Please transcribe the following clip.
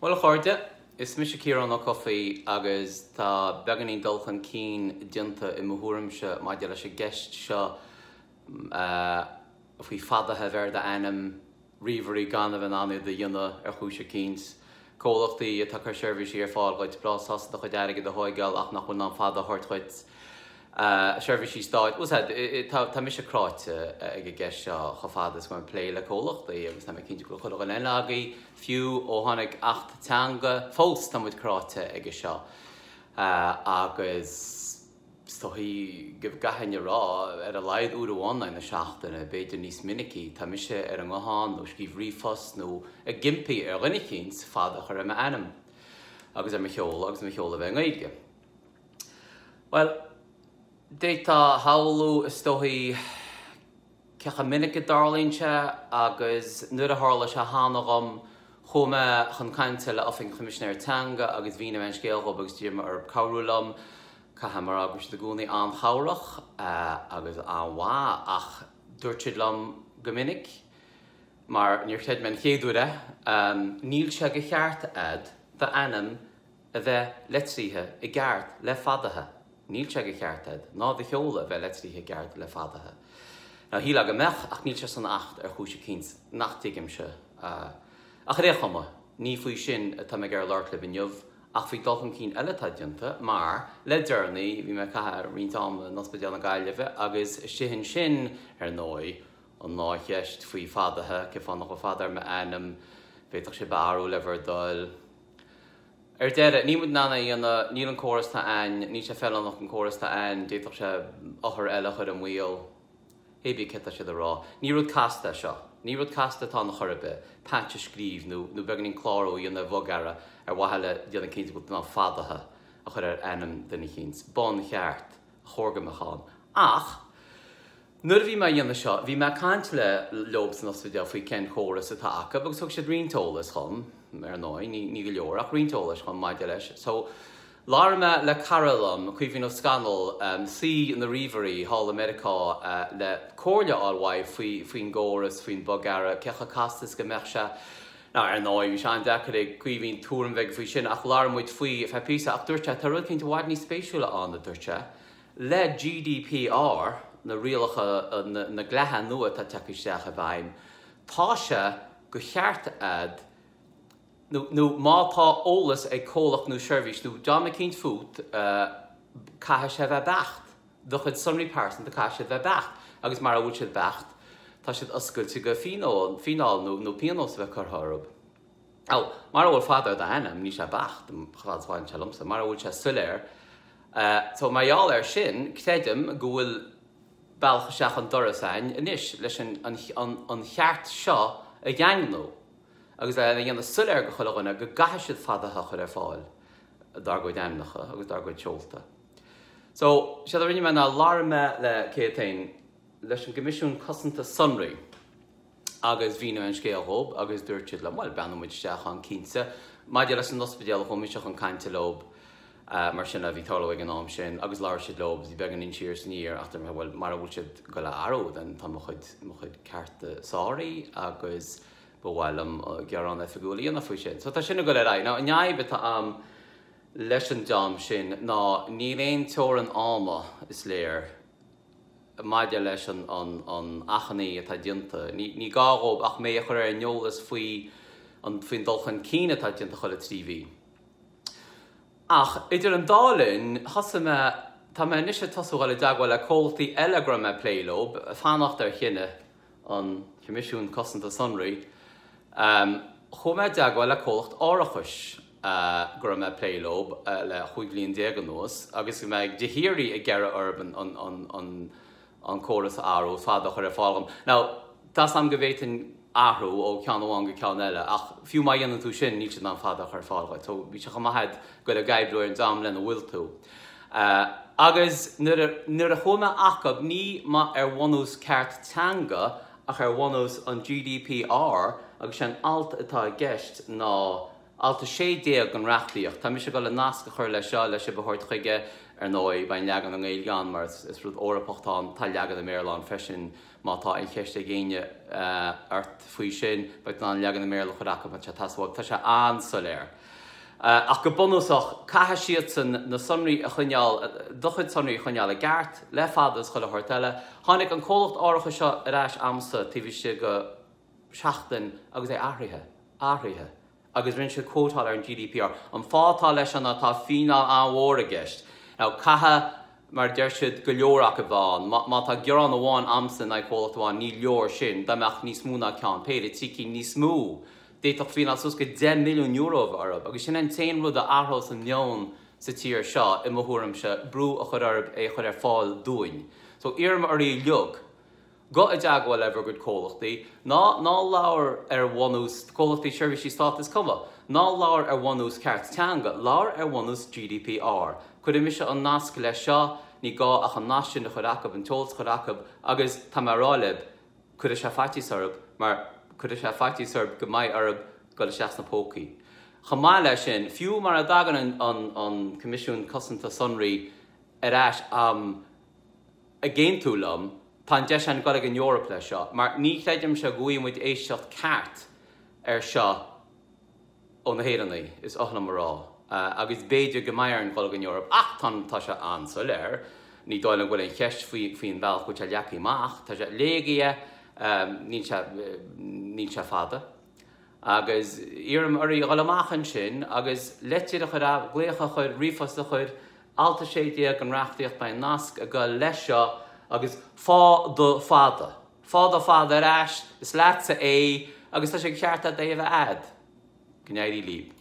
Well, chuirde, is mis círan ó cofaí agus tá beganí dulchan cín déanta I mhuairimse maidide leis gceist seo faoi fadathe bhar de ainm riomhairí gan bh anú de dionine chúise cíns. Cólachtaí a tucar seirbhísí fáil goid blásasta chu deige de háigeil ach nach chun an fada hathraithe. Seirbhísí stáit, tá mis Creid ag gceist seo chofadas go plé le cólachtaí agus tá cinnte go chuil an enlagaí fiú ó tháinig teanga fós tá muid Creid ag seo. Agus stohí go gaithne rá ar a leid úr bháin na seachtainna beidir níos minicí, tá mise ar an gháin nó scíomh rífos nó a gimpaí ar rinne cíns fada chu am ainm agus ar cheola agus cheola bheith nGaeilge. Well, déanta haolú is stohí cecha minic darlínse agus nuair a hála se hánagam chuma chun cainte le ofing commissionéir teanga agus bhína nGaeilge agus díama ar cabhrúlam Cahamar agus de gúnaí an chárach agus an bhá ach dúirtead lam go minic, mar níor chéad men chéadúire níl se go cheart de ainm a bheith leitrithe I gceart le fadathe. Níl se go cheart ná de cheola bheith leitrithe gceart le fadathe. Ná hí le go mech ach níl se san 8 ar chúise cíns nachtaigim se. Ach réchama, ní faoi sin tá me gar leir le biniuh, ach faoi dulchan cín eile tá déanta, mar le dearnaí bhí me cathe rionsam na ospidéal nGaeilge agus sihin sin ar nói an nácheist faoi fadathe ce fannach go fadar me ainm bheitach sé barú le bhar dul. Ar deire, ní mud nána níl an córas tá ain, ní sé fellan nach an córas tá ain, déitach sé ochar eile chud an mhuial, hébí ceta sé rá. Ní rud casta seo. Ní rud casta tá na chorbe, páinte scríb nó beganín chláró dhéanana bhogara ar watheile dhéanana cínta go ná fadathe a chur ar ainm duna cíns. Bon cheart, chorga meáin. Ach, nuair bhí me dhéanana seo, bhí me caint le lobs na ospidéal faoi cén chóras atá aca, agus thug sé riontólas chum, ar nói, ní go leor, ach riontólas chum maidide leis. So, láirme le caralam, chuimhín ó scanal, sí na riomhairí Hall America le cóirle áilhaid faoin góras, faoin bogara, cecha castas go meach se. Ná ar nói, bhí se an deachar ag cuimhín túran bheith faoi sin, ach láirmuid faoi písa ach dúirte, tá rud cinnte bhaid ní spéisiúla an na dúirte. Le GDPR, na rialacha na glethe nua tá teicisteach a bhaim, tá se go cheart nó mátá ólas ag cólach nó seirbhís nó dáma cínt fút caithe sé bheith becht. Duchad sunraí person de caithe sé bheith becht. Agus mar a bhúil siad becht, tá siad oscailte go fíneáil nó pianos bheith chutharb. Mar a bhfuil fadar de ainm ní sé becht, chládáin se lumsa, mar a bhúil sé suléir. So maiall ar sin, ctéidim go bhfuil bailcha seach an doras ain inis leis an cheart seo a gceangnú. Agus dhéanana suléir go chuileáine go gaithe siad fadathe chur ar fáil dargóid aimneacha agus dargóid seolta. So, sé rinne me ná láirme le cétain leis an gomisiún cosanta sunraí agus bhína nGaeilge agus dúirtead le bhil benmuid teach an cínsa, maidide leis an ospidéal chumiseach an cainte lob mar sin a bhí tála ag an am sin, agus láir siad lob, bhí began in tíir sníir achtar bhfuil mar bhúil siad go le aród an tá mo chuid cearta sáirí agus bhfuilm gearán figúla dhéanana faoi sin. So tá sinna go le raid. Ná neamh tá leis an dám sin ná ní léon teir an áma is léir maidide leis an achanaí atá déanta. Ní gáróg ach mé a chur ar neolalas faoi faoin dulchan cíine atá déanta chuile TV. Ach, idir an dálinn, tá me níos tosúil deagháil le cóltaí eile gur me pléilób, fannacht ar chinne an comisiún cosanta sunraí, chum deagháil le cólacht árachas gur me pléilób le chuig bliain déag nuas, agus go meid dehirí a gceire urban an córas áró fada chur ar fágam. Now, tá sam go bhhéitin ahrú ó ceanháin go cean eile, ach fiú mai dhéanana tú sin níl an fada chur fáilhaid, so bhí se chumaithead go le gaibbliúir an dám lena bhfuil tú. Agus nuair a chuma acab ní má ar bhhanús ceart teanga ach ar bhhanús an GDPR agus sin alt atá gceist ná alta sé déag an reachtaíocht. Tá mi se go le nasca chur le seo leis sé bethairt chuige nói bain leagan an nGaeilge gan mar is rud órapachtán tá leagan na Maryland freisin mátá in cheiste géine ort faoi sin beit ná leagan na Maryland chudacha man se tasbhag tá se ansoléir. Ach go bonúsach catha siad san na sonraí a chuneáil dochid sonraí a chuneáil a gceart le fadas chuile horteile tháinig an cólacht áiricha seo arás amsa tíbhí si go seachtain agus é áthraithe agus rinn se quótáil ar an GDPR an fátá leis an tá fíneál anmhór a gceist. Now catha mar deir siad go leorach a bháin má tá gearán amháin amsa na cólacht amháin ní leor sin dameach níos mú ná ceann péidir tící níos mú. Déach fína sus go 10 milliún euro arab, agus sin an tain rud a arthos an neon sa tír seo I mthúram se brú a chud arab é chud ar fáil dúin. So iarm ar í leog, go a deagháil ever good cólachtaí, ná láir ar bhhanús cólachtaí seirbhísí státas cuma, ná láir ar bhhanús ceart teanga, láir ar bhhanús GDPR. Chud I mise an nasca le seo ní gá ach an náisiún a chudacab an tols chudacab agus tá marálib chud a se fatí sorb, mar chud a se fatí sorb go maiid arab go le seach na pócaí. Chamá lei sin, fiú mar a dagan an Comisiún Cosanta Sonraí arás a géintúlam tá de an go an Eorop le seo, mar ní chleidim se gúim muid éisteach ceart ar seo ó na héannaí is ochna marrá. Agus béidir go maiar an go an Eorop ach tá se ansoléir, ní dáil an bhfuil an cheist faoin bhealach go te leacaí mach, tá se léige ní se fada. Agus iarm arí ghalamachan sin, agus leitiad a chud gléocha chud rifos a chud alta séideag an reachtaíocht ba nasc a go leis seo agus Faigh Do Fada. Faigh Do Fada arás is leatsa é agus tá sé cearta daobh ad. Gnéirí líb.